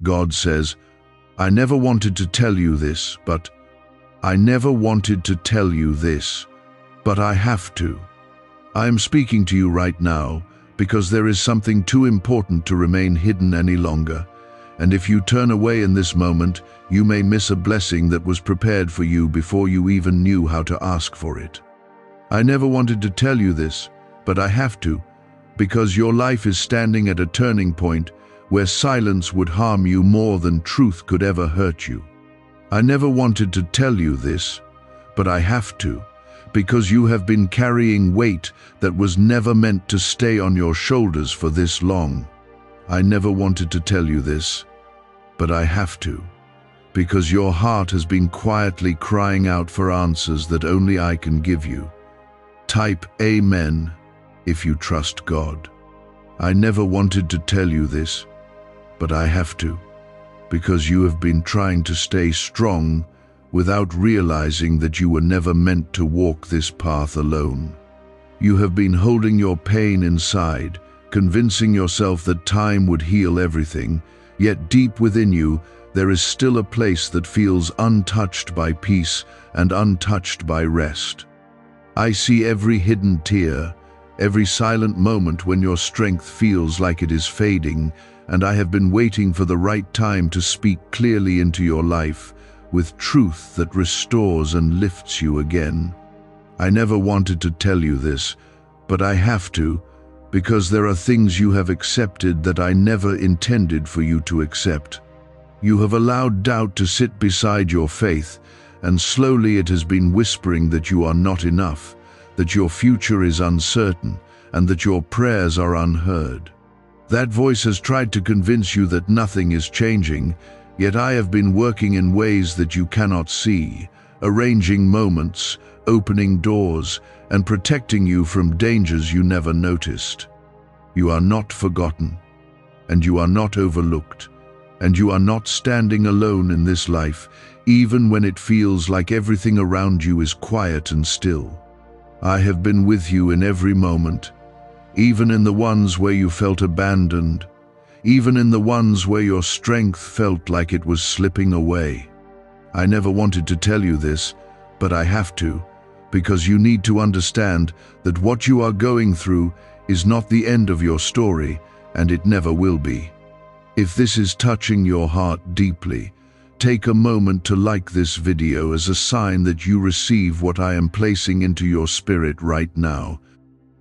God says, I never wanted to tell you this, but I never wanted to tell you this, but I have to. I am speaking to you right now because there is something too important to remain hidden any longer, and if you turn away in this moment, you may miss a blessing that was prepared for you before you even knew how to ask for it. I never wanted to tell you this, but I have to, because your life is standing at a turning point where silence would harm you more than truth could ever hurt you. I never wanted to tell you this, but I have to, because you have been carrying weight that was never meant to stay on your shoulders for this long. I never wanted to tell you this, but I have to, because your heart has been quietly crying out for answers that only I can give you. Type Amen if you trust God. I never wanted to tell you this, but I have to, because you have been trying to stay strong without realizing that you were never meant to walk this path alone. You have been holding your pain inside, convincing yourself that time would heal everything, yet deep within you, there is still a place that feels untouched by peace and untouched by rest. I see every hidden tear, every silent moment when your strength feels like it is fading, and I have been waiting for the right time to speak clearly into your life, with truth that restores and lifts you again. I never wanted to tell you this, but I have to, because there are things you have accepted that I never intended for you to accept. You have allowed doubt to sit beside your faith, and slowly it has been whispering that you are not enough, that your future is uncertain, and that your prayers are unheard. That voice has tried to convince you that nothing is changing, yet I have been working in ways that you cannot see, arranging moments, opening doors, and protecting you from dangers you never noticed. You are not forgotten, and you are not overlooked, and you are not standing alone in this life, even when it feels like everything around you is quiet and still. I have been with you in every moment, even in the ones where you felt abandoned, even in the ones where your strength felt like it was slipping away. I never wanted to tell you this, but I have to, because you need to understand that what you are going through is not the end of your story, and it never will be. If this is touching your heart deeply, take a moment to like this video as a sign that you receive what I am placing into your spirit right now.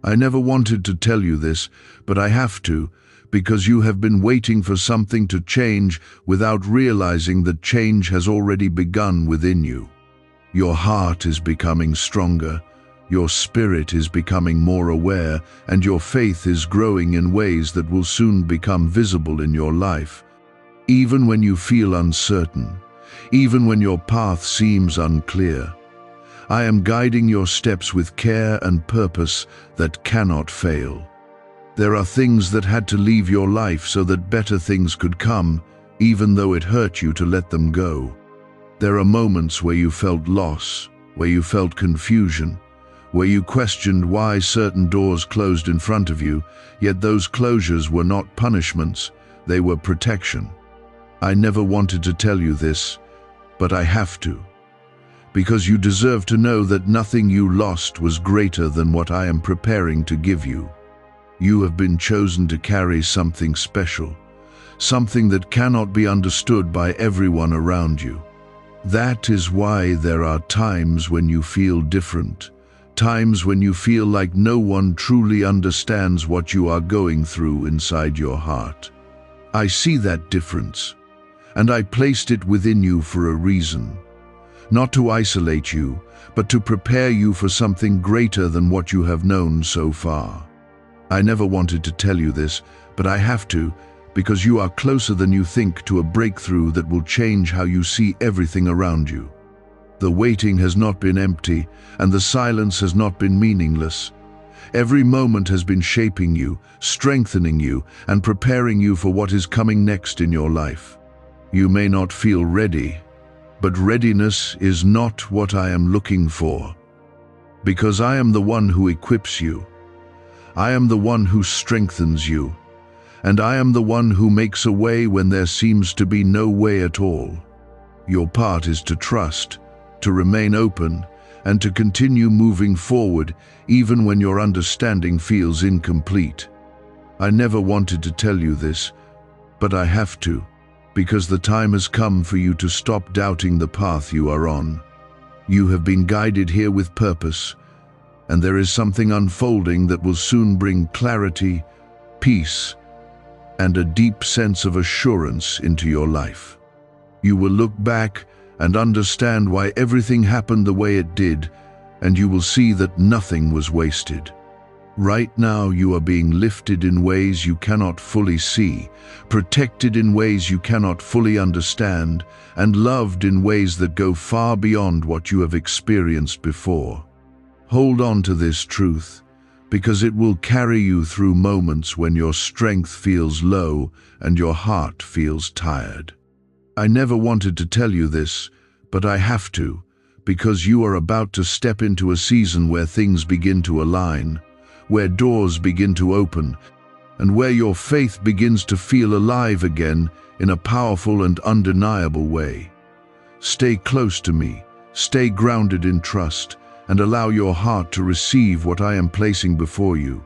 I never wanted to tell you this, but I have to, because you have been waiting for something to change without realizing that change has already begun within you. Your heart is becoming stronger, your spirit is becoming more aware, and your faith is growing in ways that will soon become visible in your life. Even when you feel uncertain, even when your path seems unclear, I am guiding your steps with care and purpose that cannot fail. There are things that had to leave your life so that better things could come, even though it hurt you to let them go. There are moments where you felt loss, where you felt confusion, where you questioned why certain doors closed in front of you, yet those closures were not punishments, they were protection. I never wanted to tell you this, but I have to, because you deserve to know that nothing you lost was greater than what I am preparing to give you. You have been chosen to carry something special, something that cannot be understood by everyone around you. That is why there are times when you feel different, times when you feel like no one truly understands what you are going through inside your heart. I see that difference, and I placed it within you for a reason. Not to isolate you, but to prepare you for something greater than what you have known so far. I never wanted to tell you this, but I have to, because you are closer than you think to a breakthrough that will change how you see everything around you. The waiting has not been empty, and the silence has not been meaningless. Every moment has been shaping you, strengthening you, and preparing you for what is coming next in your life. You may not feel ready, but readiness is not what I am looking for, because I am the one who equips you. I am the one who strengthens you, and I am the one who makes a way when there seems to be no way at all. Your part is to trust, to remain open, and to continue moving forward even when your understanding feels incomplete. I never wanted to tell you this, but I have to, because the time has come for you to stop doubting the path you are on. You have been guided here with purpose, and there is something unfolding that will soon bring clarity, peace, and a deep sense of assurance into your life. You will look back and understand why everything happened the way it did, and you will see that nothing was wasted. Right now you are being lifted in ways you cannot fully see, protected in ways you cannot fully understand, and loved in ways that go far beyond what you have experienced before. Hold on to this truth, because it will carry you through moments when your strength feels low and your heart feels tired. I never wanted to tell you this, but I have to, because you are about to step into a season where things begin to align, where doors begin to open, and where your faith begins to feel alive again in a powerful and undeniable way. Stay close to me, stay grounded in trust, and allow your heart to receive what I am placing before you.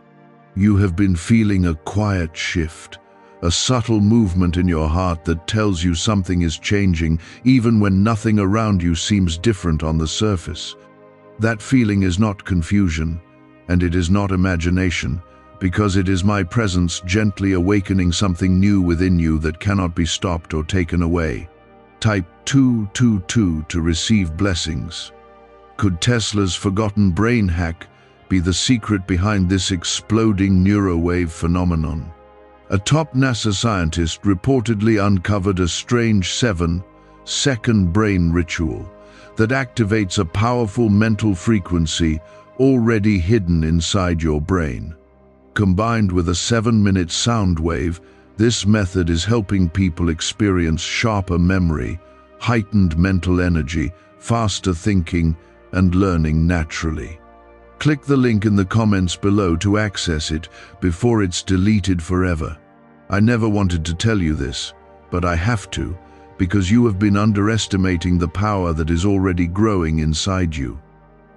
You have been feeling a quiet shift, a subtle movement in your heart that tells you something is changing even when nothing around you seems different on the surface. That feeling is not confusion, and it is not imagination, because it is my presence gently awakening something new within you that cannot be stopped or taken away. Type 222 to receive blessings. Could Tesla's forgotten brain hack be the secret behind this exploding neurowave phenomenon? A top NASA scientist reportedly uncovered a strange 7-second brain ritual that activates a powerful mental frequency already hidden inside your brain. Combined with a 7-minute sound wave, this method is helping people experience sharper memory, heightened mental energy, faster thinking, and learning naturally. Click the link in the comments below to access it before it's deleted forever. I never wanted to tell you this, but I have to, because you have been underestimating the power that is already growing inside you.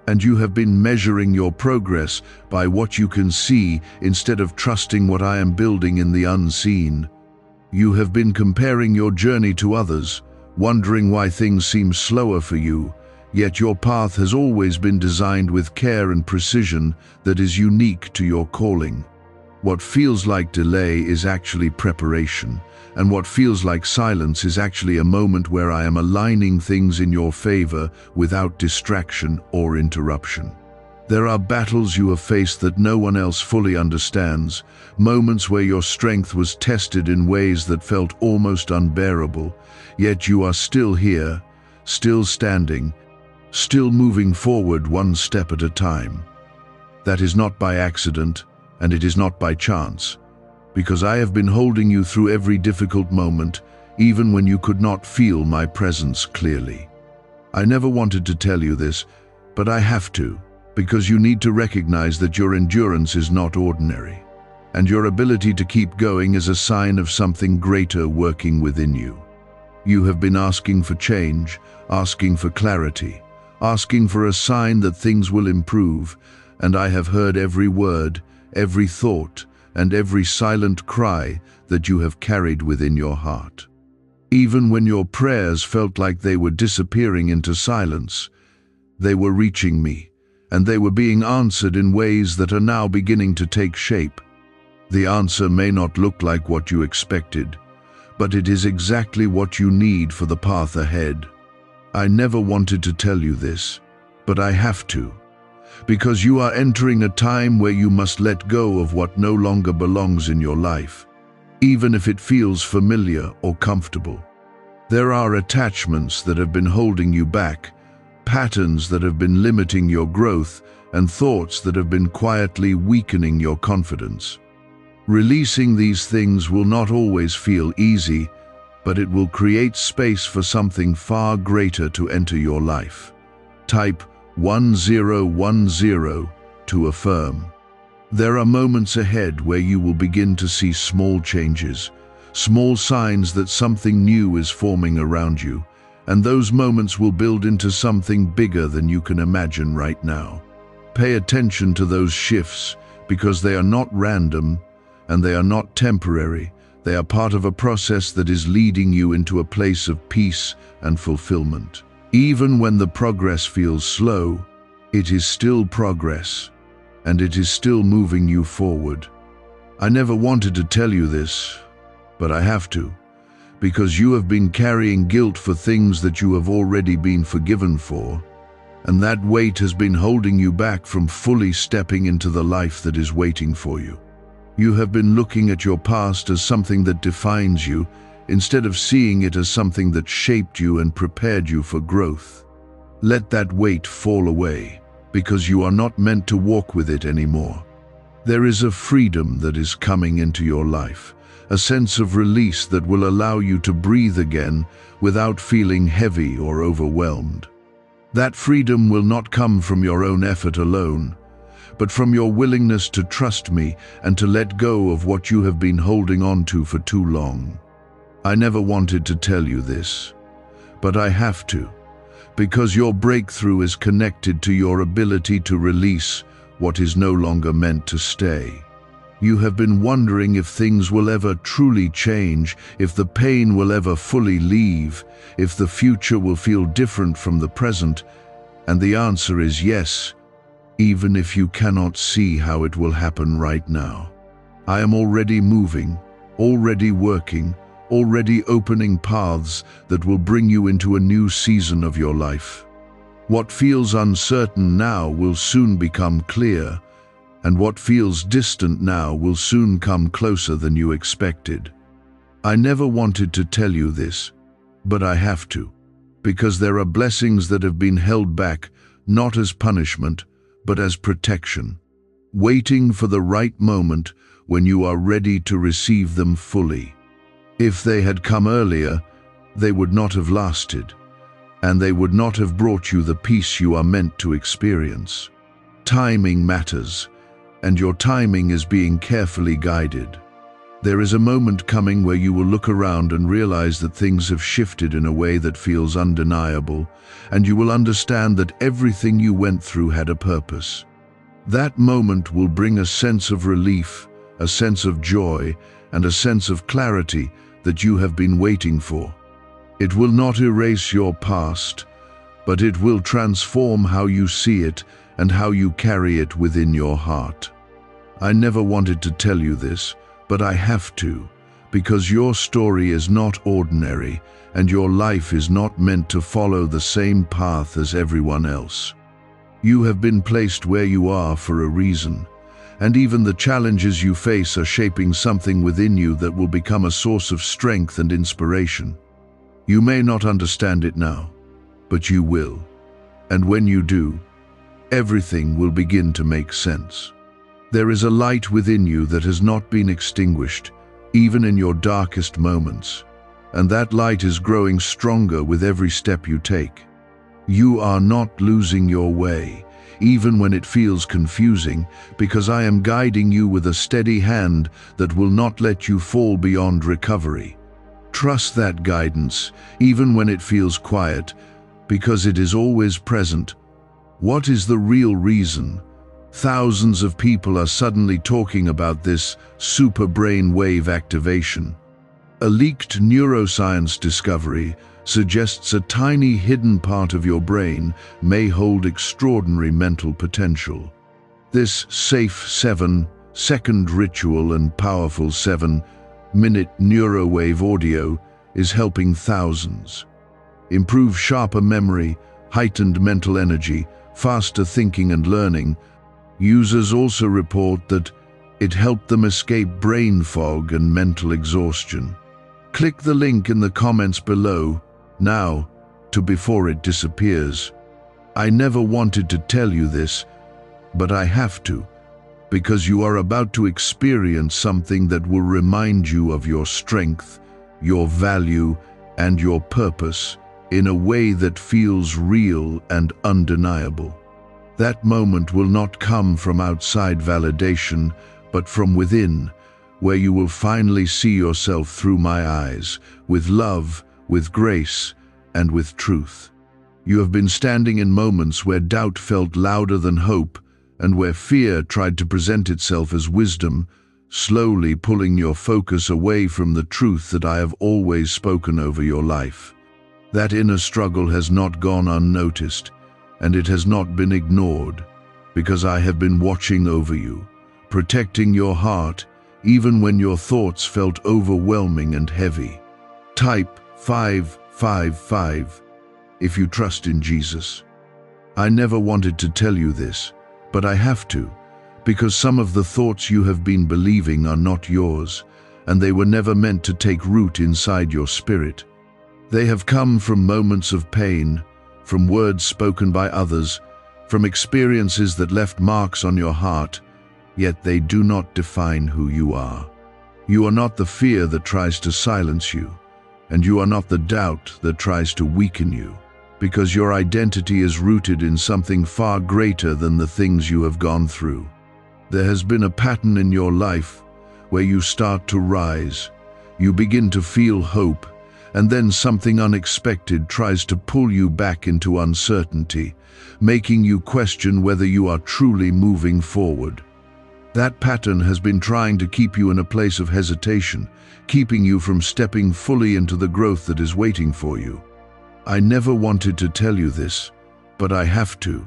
And you have been measuring your progress by what you can see instead of trusting what I am building in the unseen. You have been comparing your journey to others, wondering why things seem slower for you, yet your path has always been designed with care and precision that is unique to your calling. What feels like delay is actually preparation, and what feels like silence is actually a moment where I am aligning things in your favor without distraction or interruption. There are battles you have faced that no one else fully understands, moments where your strength was tested in ways that felt almost unbearable, yet you are still here, still standing, still moving forward one step at a time. That is not by accident, and it is not by chance, because I have been holding you through every difficult moment, even when you could not feel my presence clearly. I never wanted to tell you this, but I have to, because you need to recognize that your endurance is not ordinary, and your ability to keep going is a sign of something greater working within you. You have been asking for change, asking for clarity, asking for a sign that things will improve, and I have heard every word, every thought, and every silent cry that you have carried within your heart. Even when your prayers felt like they were disappearing into silence, they were reaching me, and they were being answered in ways that are now beginning to take shape. The answer may not look like what you expected, but it is exactly what you need for the path ahead. I never wanted to tell you this, but I have to, because you are entering a time where you must let go of what no longer belongs in your life, even if it feels familiar or comfortable. There are attachments that have been holding you back, patterns that have been limiting your growth, and thoughts that have been quietly weakening your confidence. Releasing these things will not always feel easy, but it will create space for something far greater to enter your life. Type 1010 to affirm. There are moments ahead where you will begin to see small changes, small signs that something new is forming around you, and those moments will build into something bigger than you can imagine right now. Pay attention to those shifts because they are not random and they are not temporary. They are part of a process that is leading you into a place of peace and fulfillment. Even when the progress feels slow, it is still progress, and it is still moving you forward. I never wanted to tell you this, but I have to, because you have been carrying guilt for things that you have already been forgiven for, and that weight has been holding you back from fully stepping into the life that is waiting for you. You have been looking at your past as something that defines you, instead of seeing it as something that shaped you and prepared you for growth. Let that weight fall away, because you are not meant to walk with it anymore. There is a freedom that is coming into your life, a sense of release that will allow you to breathe again without feeling heavy or overwhelmed. That freedom will not come from your own effort alone, but from your willingness to trust me and to let go of what you have been holding on to for too long. I never wanted to tell you this, but I have to, because your breakthrough is connected to your ability to release what is no longer meant to stay. You have been wondering if things will ever truly change, if the pain will ever fully leave, if the future will feel different from the present, and the answer is yes, even if you cannot see how it will happen right now. I am already moving, already working, already opening paths that will bring you into a new season of your life. What feels uncertain now will soon become clear, and what feels distant now will soon come closer than you expected. I never wanted to tell you this, but I have to, because there are blessings that have been held back, not as punishment, but as protection, waiting for the right moment when you are ready to receive them fully. If they had come earlier, they would not have lasted, and they would not have brought you the peace you are meant to experience. Timing matters, and your timing is being carefully guided. There is a moment coming where you will look around and realize that things have shifted in a way that feels undeniable, and you will understand that everything you went through had a purpose. That moment will bring a sense of relief, a sense of joy, and a sense of clarity that you have been waiting for. It will not erase your past, but it will transform how you see it and how you carry it within your heart. I never wanted to tell you this, but I have to, because your story is not ordinary, and your life is not meant to follow the same path as everyone else. You have been placed where you are for a reason, and even the challenges you face are shaping something within you that will become a source of strength and inspiration. You may not understand it now, but you will, and when you do, everything will begin to make sense. There is a light within you that has not been extinguished, even in your darkest moments, and that light is growing stronger with every step you take. You are not losing your way, even when it feels confusing, because I am guiding you with a steady hand that will not let you fall beyond recovery. Trust that guidance, even when it feels quiet, because it is always present. What is the real reason? Thousands of people are suddenly talking about this super brain wave activation. A leaked neuroscience discovery suggests a tiny hidden part of your brain may hold extraordinary mental potential. This safe 7-second ritual and powerful 7-minute neurowave audio is helping thousands improve sharper memory, heightened mental energy, faster thinking and learning. Users also report that it helped them escape brain fog and mental exhaustion. Click the link in the comments below now before it disappears. I never wanted to tell you this, but I have to, because you are about to experience something that will remind you of your strength, your value, and your purpose in a way that feels real and undeniable. That moment will not come from outside validation, but from within, where you will finally see yourself through my eyes, with love, with grace, and with truth. You have been standing in moments where doubt felt louder than hope, and where fear tried to present itself as wisdom, slowly pulling your focus away from the truth that I have always spoken over your life. That inner struggle has not gone unnoticed, and it has not been ignored, because I have been watching over you, protecting your heart, even when your thoughts felt overwhelming and heavy. Type 555 if you trust in Jesus. I never wanted to tell you this, but I have to, because some of the thoughts you have been believing are not yours, and they were never meant to take root inside your spirit. They have come from moments of pain, from words spoken by others, from experiences that left marks on your heart, yet they do not define who you are. You are not the fear that tries to silence you, and you are not the doubt that tries to weaken you, because your identity is rooted in something far greater than the things you have gone through. There has been a pattern in your life where you start to rise, you begin to feel hope, and then something unexpected tries to pull you back into uncertainty, making you question whether you are truly moving forward. That pattern has been trying to keep you in a place of hesitation, keeping you from stepping fully into the growth that is waiting for you. I never wanted to tell you this, but I have to,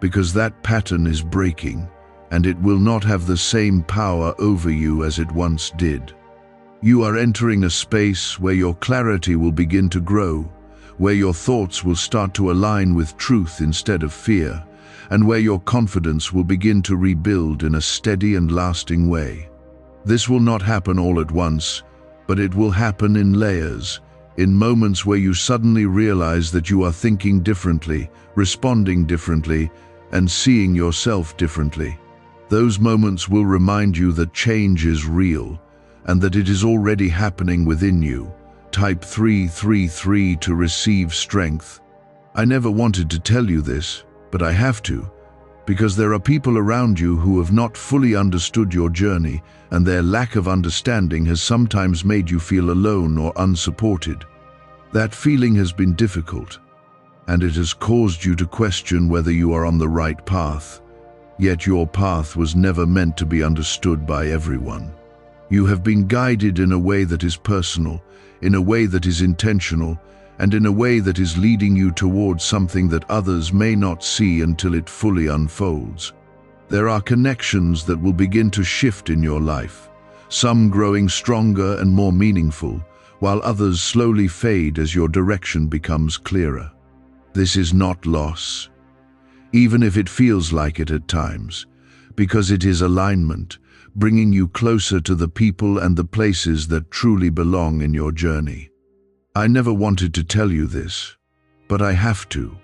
because that pattern is breaking, and it will not have the same power over you as it once did. You are entering a space where your clarity will begin to grow, where your thoughts will start to align with truth instead of fear, and where your confidence will begin to rebuild in a steady and lasting way. This will not happen all at once, but it will happen in layers, in moments where you suddenly realize that you are thinking differently, responding differently, and seeing yourself differently. Those moments will remind you that change is real, and that it is already happening within you. Type 333 to receive strength. I never wanted to tell you this, but I have to, because there are people around you who have not fully understood your journey, and their lack of understanding has sometimes made you feel alone or unsupported. That feeling has been difficult, and it has caused you to question whether you are on the right path. Yet your path was never meant to be understood by everyone. You have been guided in a way that is personal, in a way that is intentional, and in a way that is leading you towards something that others may not see until it fully unfolds. There are connections that will begin to shift in your life, some growing stronger and more meaningful, while others slowly fade as your direction becomes clearer. This is not loss, even if it feels like it at times, because it is alignment, bringing you closer to the people and the places that truly belong in your journey. I never wanted to tell you this, but I have to,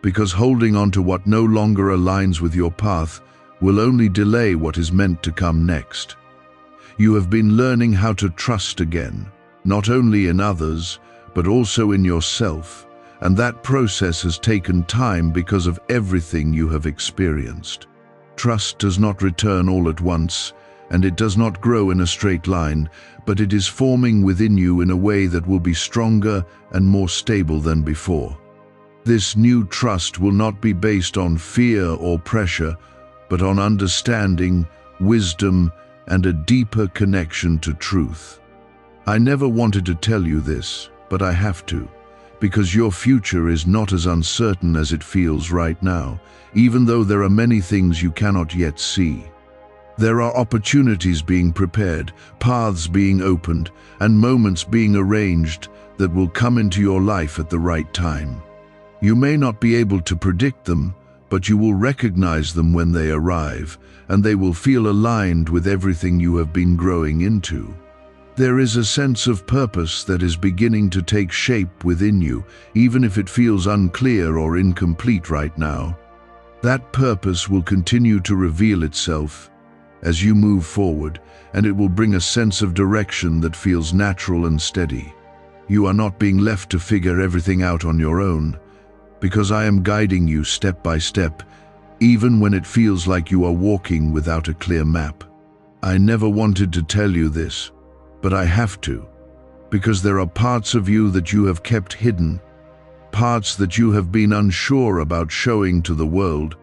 because holding on to what no longer aligns with your path will only delay what is meant to come next. You have been learning how to trust again, not only in others, but also in yourself, and that process has taken time because of everything you have experienced. Trust does not return all at once, and it does not grow in a straight line, but it is forming within you in a way that will be stronger and more stable than before. This new trust will not be based on fear or pressure, but on understanding, wisdom, and a deeper connection to truth. I never wanted to tell you this, but I have to, because your future is not as uncertain as it feels right now, even though there are many things you cannot yet see. There are opportunities being prepared, paths being opened, and moments being arranged that will come into your life at the right time. You may not be able to predict them, but you will recognize them when they arrive, and they will feel aligned with everything you have been growing into. There is a sense of purpose that is beginning to take shape within you, even if it feels unclear or incomplete right now. That purpose will continue to reveal itself as you move forward, and it will bring a sense of direction that feels natural and steady. You are not being left to figure everything out on your own, because I am guiding you step by step, even when it feels like you are walking without a clear map. I never wanted to tell you this, but I have to, because there are parts of you that you have kept hidden, parts that you have been unsure about showing to the world,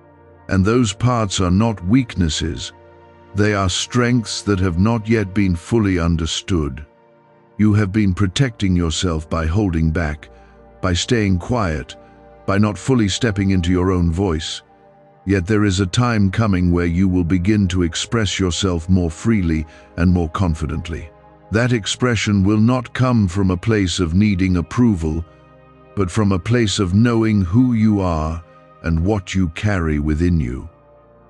and those parts are not weaknesses, they are strengths that have not yet been fully understood. You have been protecting yourself by holding back, by staying quiet, by not fully stepping into your own voice. Yet there is a time coming where you will begin to express yourself more freely and more confidently. That expression will not come from a place of needing approval, but from a place of knowing who you are and what you carry within you.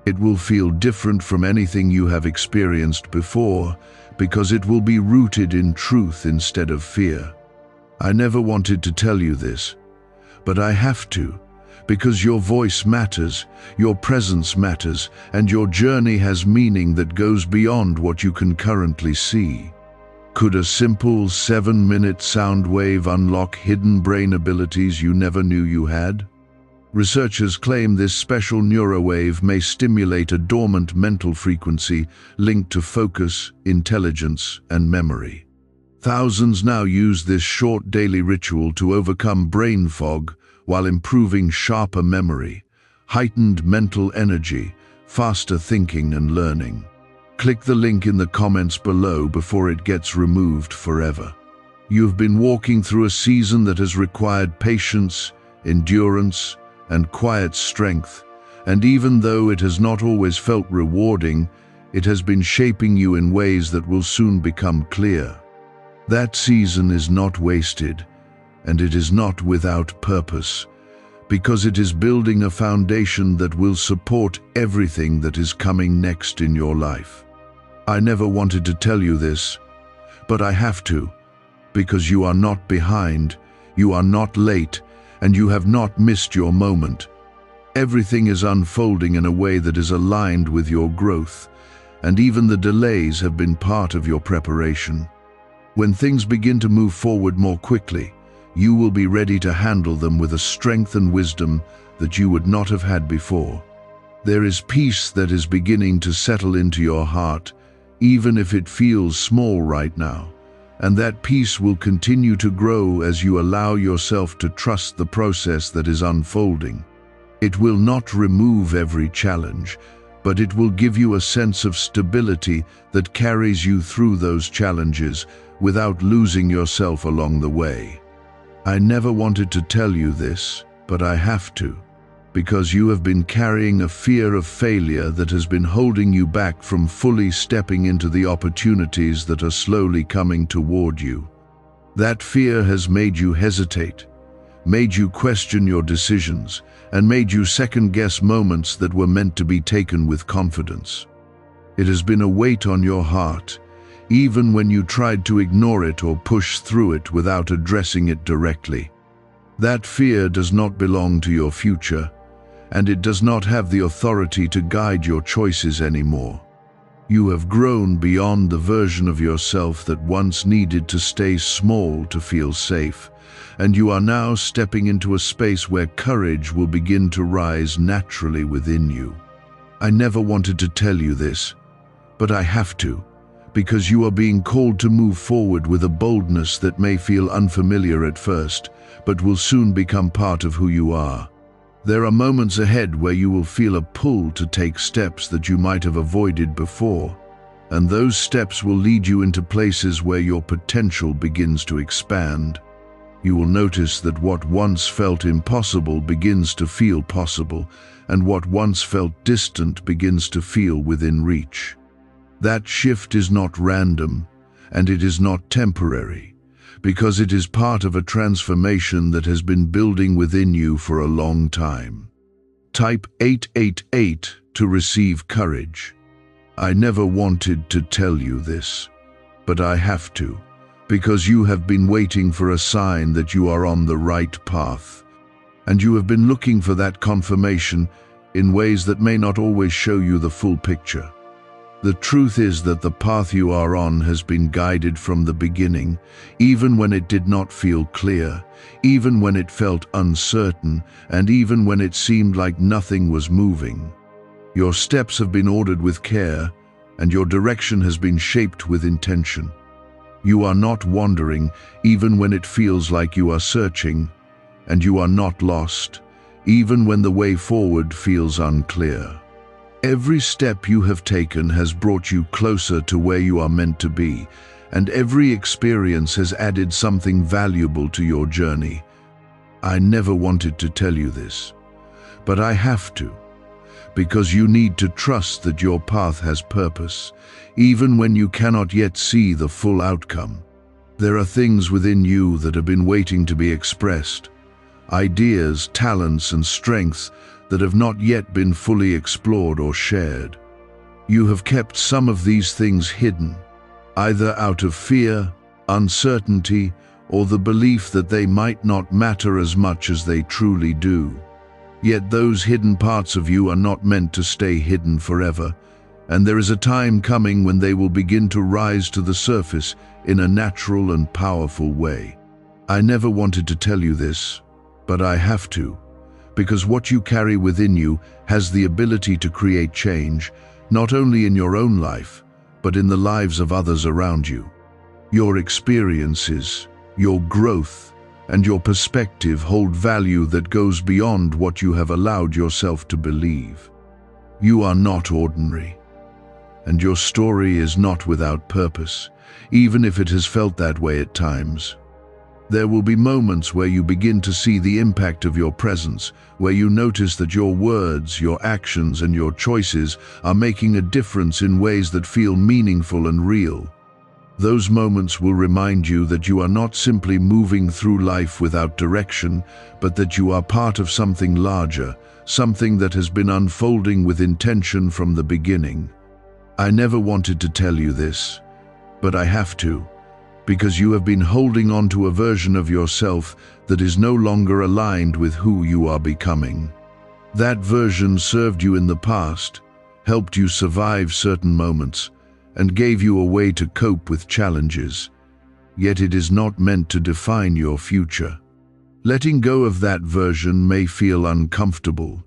It will feel different from anything you have experienced before, because it will be rooted in truth instead of fear. I never wanted to tell you this, but I have to, because your voice matters, your presence matters, and your journey has meaning that goes beyond what you can currently see. Could a simple 7-minute sound wave unlock hidden brain abilities you never knew you had? Researchers claim this special neurowave may stimulate a dormant mental frequency linked to focus, intelligence, and memory. Thousands now use this short daily ritual to overcome brain fog while improving sharper memory, heightened mental energy, faster thinking and learning. Click the link in the comments below before it gets removed forever. You've been walking through a season that has required patience, endurance, and quiet strength, and even though it has not always felt rewarding, it has been shaping you in ways that will soon become clear. That season is not wasted, and it is not without purpose, because it is building a foundation that will support everything that is coming next in your life. I never wanted to tell you this, but I have to, because you are not behind, you are not late, and you have not missed your moment. Everything is unfolding in a way that is aligned with your growth, and even the delays have been part of your preparation. When things begin to move forward more quickly, you will be ready to handle them with a strength and wisdom that you would not have had before. There is peace that is beginning to settle into your heart, even if it feels small right now, and that peace will continue to grow as you allow yourself to trust the process that is unfolding. It will not remove every challenge, but it will give you a sense of stability that carries you through those challenges without losing yourself along the way. I never wanted to tell you this, but I have to, because you have been carrying a fear of failure that has been holding you back from fully stepping into the opportunities that are slowly coming toward you. That fear has made you hesitate, made you question your decisions, and made you second-guess moments that were meant to be taken with confidence. It has been a weight on your heart, even when you tried to ignore it or push through it without addressing it directly. That fear does not belong to your future, and it does not have the authority to guide your choices anymore. You have grown beyond the version of yourself that once needed to stay small to feel safe, and you are now stepping into a space where courage will begin to rise naturally within you. I never wanted to tell you this, but I have to, because you are being called to move forward with a boldness that may feel unfamiliar at first, but will soon become part of who you are. There are moments ahead where you will feel a pull to take steps that you might have avoided before, and those steps will lead you into places where your potential begins to expand. You will notice that what once felt impossible begins to feel possible, and what once felt distant begins to feel within reach. That shift is not random, and it is not temporary, because it is part of a transformation that has been building within you for a long time. Type 888 to receive courage. I never wanted to tell you this, but I have to, because you have been waiting for a sign that you are on the right path, and you have been looking for that confirmation in ways that may not always show you the full picture. The truth is that the path you are on has been guided from the beginning, even when it did not feel clear, even when it felt uncertain, and even when it seemed like nothing was moving. Your steps have been ordered with care, and your direction has been shaped with intention. You are not wandering, even when it feels like you are searching, and you are not lost, even when the way forward feels unclear. Every step you have taken has brought you closer to where you are meant to be, and every experience has added something valuable to your journey. I never wanted to tell you this, but I have to, because you need to trust that your path has purpose, even when you cannot yet see the full outcome. There are things within you that have been waiting to be expressed, ideas, talents, and strengths that have not yet been fully explored or shared. You have kept some of these things hidden, either out of fear, uncertainty, or the belief that they might not matter as much as they truly do. Yet those hidden parts of you are not meant to stay hidden forever, and there is a time coming when they will begin to rise to the surface in a natural and powerful way. I never wanted to tell you this, but I have to, because what you carry within you has the ability to create change, not only in your own life, but in the lives of others around you. Your experiences, your growth, and your perspective hold value that goes beyond what you have allowed yourself to believe. You are not ordinary, and your story is not without purpose, even if it has felt that way at times. There will be moments where you begin to see the impact of your presence, where you notice that your words, your actions, and your choices are making a difference in ways that feel meaningful and real. Those moments will remind you that you are not simply moving through life without direction, but that you are part of something larger, something that has been unfolding with intention from the beginning. I never wanted to tell you this, but I have to, because you have been holding on to a version of yourself that is no longer aligned with who you are becoming. That version served you in the past, helped you survive certain moments, and gave you a way to cope with challenges. Yet it is not meant to define your future. Letting go of that version may feel uncomfortable,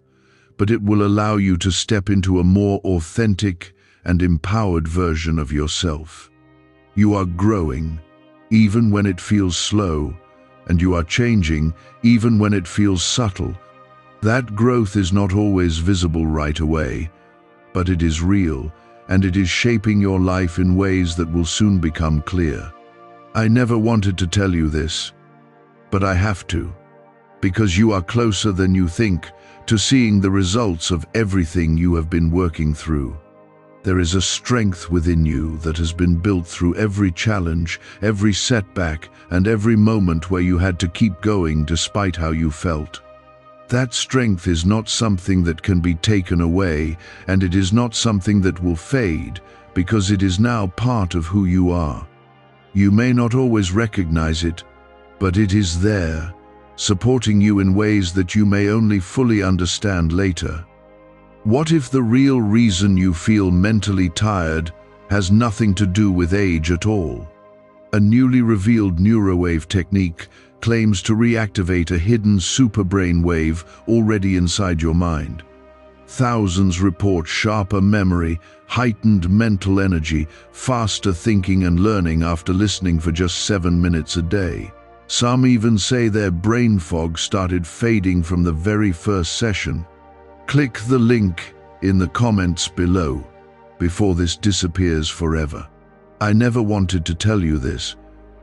but it will allow you to step into a more authentic and empowered version of yourself. You are growing, even when it feels slow, and you are changing, even when it feels subtle. That growth is not always visible right away, but it is real, and it is shaping your life in ways that will soon become clear. I never wanted to tell you this, but I have to, because you are closer than you think to seeing the results of everything you have been working through. There is a strength within you that has been built through every challenge, every setback, and every moment where you had to keep going despite how you felt. That strength is not something that can be taken away, and it is not something that will fade, because it is now part of who you are. You may not always recognize it, but it is there, supporting you in ways that you may only fully understand later. What if the real reason you feel mentally tired has nothing to do with age at all? A newly revealed neurowave technique claims to reactivate a hidden superbrain wave already inside your mind. Thousands report sharper memory, heightened mental energy, faster thinking and learning after listening for just 7 minutes a day. Some even say their brain fog started fading from the very first session. Click the link in the comments below before this disappears forever. I never wanted to tell you this,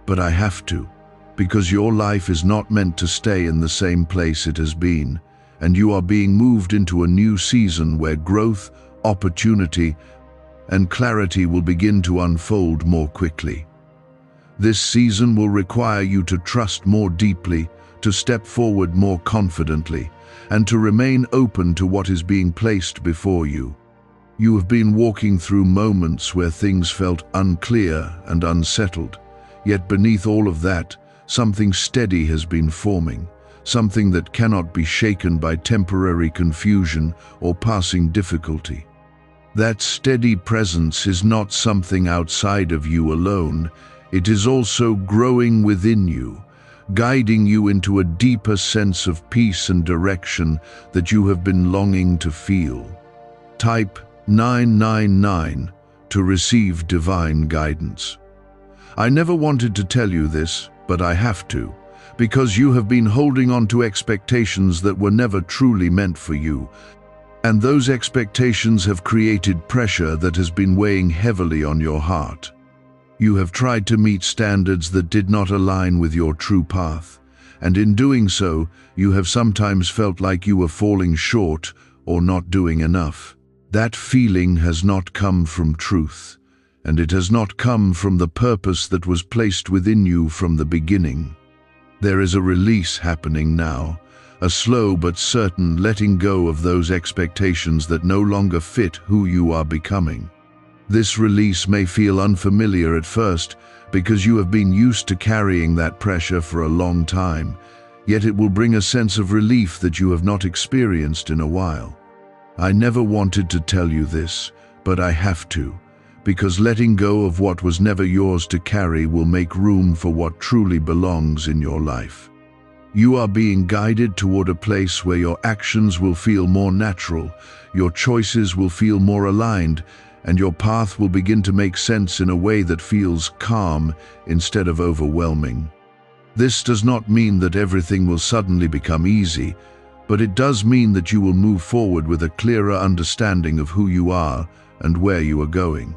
but I have to, because your life is not meant to stay in the same place it has been, and you are being moved into a new season where growth, opportunity, and clarity will begin to unfold more quickly. This season will require you to trust more deeply, to step forward more confidently, and to remain open to what is being placed before you. You have been walking through moments where things felt unclear and unsettled, yet beneath all of that, something steady has been forming, something that cannot be shaken by temporary confusion or passing difficulty. That steady presence is not something outside of you alone. It is also growing within you, guiding you into a deeper sense of peace and direction that you have been longing to feel. Type 999 to receive divine guidance. I never wanted to tell you this, but I have to, because you have been holding on to expectations that were never truly meant for you. And those expectations have created pressure that has been weighing heavily on your heart. You have tried to meet standards that did not align with your true path, and in doing so, you have sometimes felt like you were falling short or not doing enough. That feeling has not come from truth, and it has not come from the purpose that was placed within you from the beginning. There is a release happening now, a slow but certain letting go of those expectations that no longer fit who you are becoming. This release may feel unfamiliar at first because you have been used to carrying that pressure for a long time, yet it will bring a sense of relief that you have not experienced in a while. I never wanted to tell you this, but I have to, because letting go of what was never yours to carry will make room for what truly belongs in your life. You are being guided toward a place where your actions will feel more natural, your choices will feel more aligned, and your path will begin to make sense in a way that feels calm instead of overwhelming. This does not mean that everything will suddenly become easy, but it does mean that you will move forward with a clearer understanding of who you are and where you are going.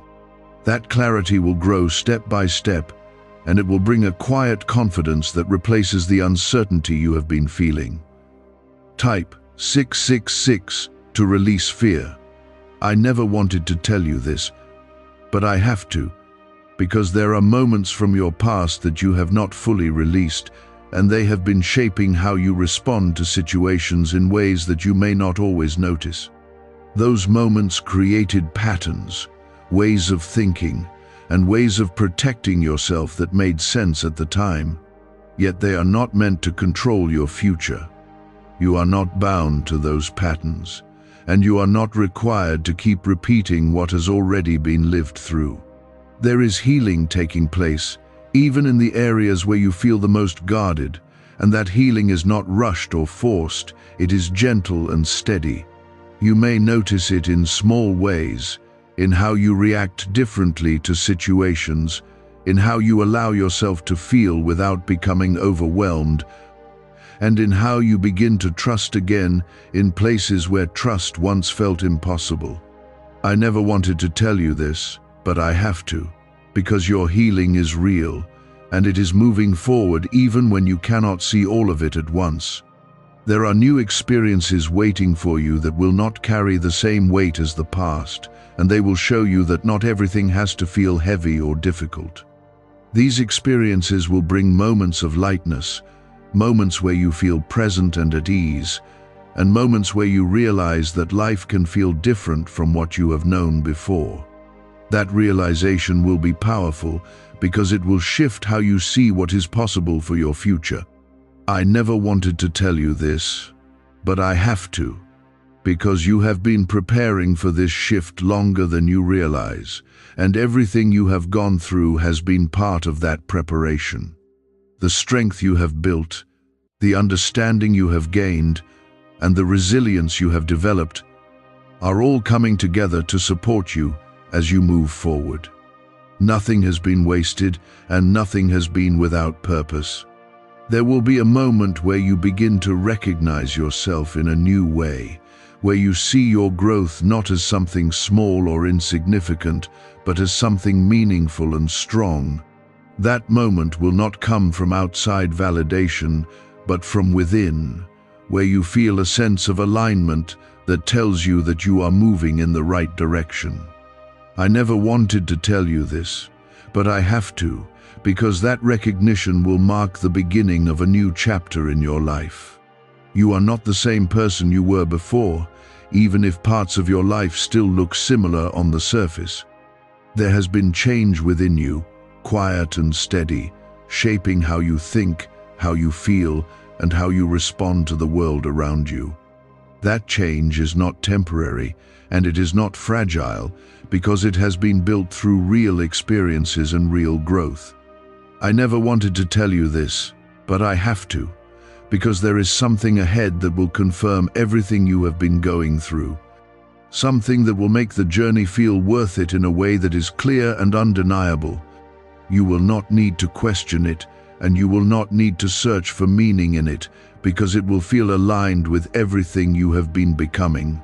That clarity will grow step by step, and it will bring a quiet confidence that replaces the uncertainty you have been feeling. Type 666 to release fear. I never wanted to tell you this, but I have to, because there are moments from your past that you have not fully released, and they have been shaping how you respond to situations in ways that you may not always notice. Those moments created patterns, ways of thinking, and ways of protecting yourself that made sense at the time, yet they are not meant to control your future. You are not bound to those patterns, and you are not required to keep repeating what has already been lived through. There is healing taking place, even in the areas where you feel the most guarded, and that healing is not rushed or forced, it is gentle and steady. You may notice it in small ways, in how you react differently to situations, in how you allow yourself to feel without becoming overwhelmed, and in how you begin to trust again in places where trust once felt impossible. I never wanted to tell you this, but I have to, because your healing is real, and it is moving forward even when you cannot see all of it at once. There are new experiences waiting for you that will not carry the same weight as the past, and they will show you that not everything has to feel heavy or difficult. These experiences will bring moments of lightness, moments where you feel present and at ease, and moments where you realize that life can feel different from what you have known before. That realization will be powerful because it will shift how you see what is possible for your future. I never wanted to tell you this, but I have to, because you have been preparing for this shift longer than you realize, and everything you have gone through has been part of that preparation. The strength you have built, the understanding you have gained, and the resilience you have developed are all coming together to support you as you move forward. Nothing has been wasted, and nothing has been without purpose. There will be a moment where you begin to recognize yourself in a new way, where you see your growth not as something small or insignificant, but as something meaningful and strong. That moment will not come from outside validation, but from within, where you feel a sense of alignment that tells you that you are moving in the right direction. I never wanted to tell you this, but I have to, because that recognition will mark the beginning of a new chapter in your life. You are not the same person you were before, even if parts of your life still look similar on the surface. There has been change within you, quiet and steady, shaping how you think, how you feel, and how you respond to the world around you. That change is not temporary, and it is not fragile, because it has been built through real experiences and real growth. I never wanted to tell you this, but I have to, because there is something ahead that will confirm everything you have been going through. Something that will make the journey feel worth it in a way that is clear and undeniable. You will not need to question it, and you will not need to search for meaning in it, because it will feel aligned with everything you have been becoming.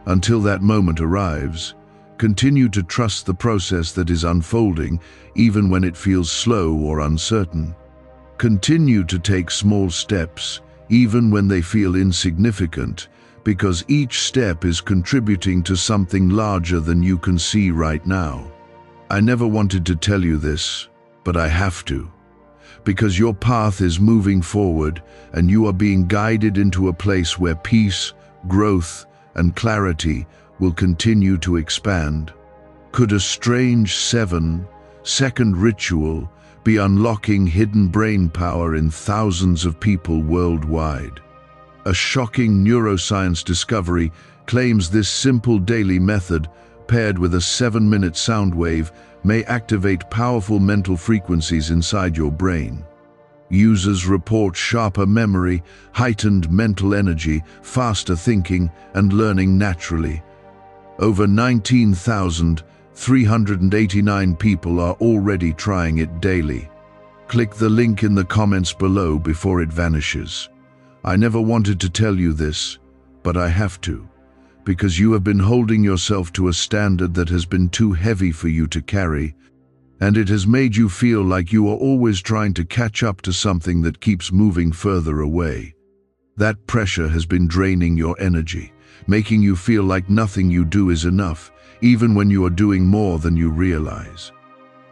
Until that moment arrives, continue to trust the process that is unfolding, even when it feels slow or uncertain. Continue to take small steps, even when they feel insignificant, because each step is contributing to something larger than you can see right now. I never wanted to tell you this, but I have to. Because your path is moving forward, and you are being guided into a place where peace, growth, and clarity will continue to expand. Could a strange 7-second ritual be unlocking hidden brain power in thousands of people worldwide? A shocking neuroscience discovery claims this simple daily method, paired with a 7-minute sound wave, may activate powerful mental frequencies inside your brain. Users report sharper memory, heightened mental energy, faster thinking, and learning naturally. Over 19,389 people are already trying it daily. Click the link in the comments below before it vanishes. I never wanted to tell you this, but I have to, because you have been holding yourself to a standard that has been too heavy for you to carry, and it has made you feel like you are always trying to catch up to something that keeps moving further away. That pressure has been draining your energy, making you feel like nothing you do is enough, even when you are doing more than you realize.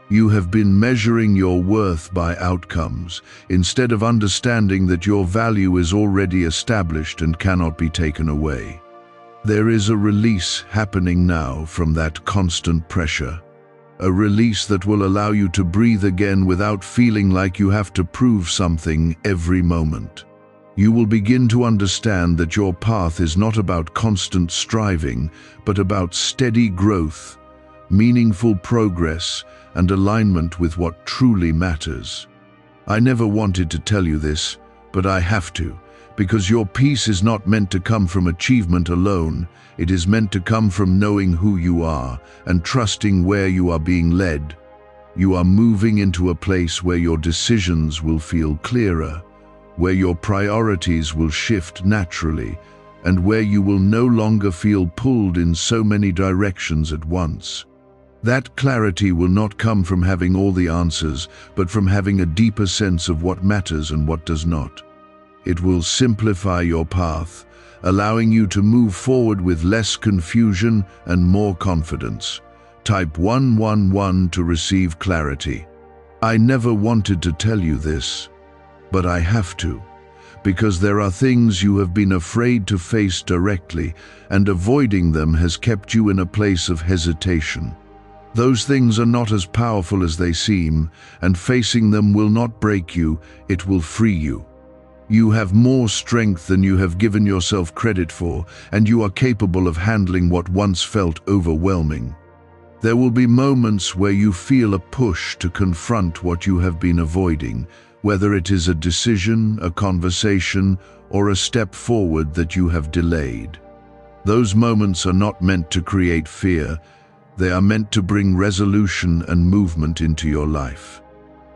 You have been measuring your worth by outcomes, instead of understanding that your value is already established and cannot be taken away. There is a release happening now from that constant pressure. A release that will allow you to breathe again without feeling like you have to prove something every moment. You will begin to understand that your path is not about constant striving, but about steady growth, meaningful progress, and alignment with what truly matters. I never wanted to tell you this, but I have to, because your peace is not meant to come from achievement alone. It is meant to come from knowing who you are and trusting where you are being led. You are moving into a place where your decisions will feel clearer, where your priorities will shift naturally, and where you will no longer feel pulled in so many directions at once. That clarity will not come from having all the answers, but from having a deeper sense of what matters and what does not. It will simplify your path, allowing you to move forward with less confusion and more confidence. Type 111 to receive clarity. I never wanted to tell you this, but I have to, because there are things you have been afraid to face directly, and avoiding them has kept you in a place of hesitation. Those things are not as powerful as they seem, and facing them will not break you, it will free you. You have more strength than you have given yourself credit for, and you are capable of handling what once felt overwhelming. There will be moments where you feel a push to confront what you have been avoiding, whether it is a decision, a conversation, or a step forward that you have delayed. Those moments are not meant to create fear. They are meant to bring resolution and movement into your life.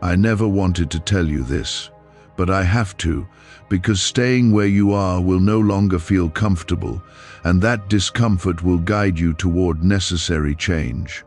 I never wanted to tell you this, but I have to, because staying where you are will no longer feel comfortable, and that discomfort will guide you toward necessary change.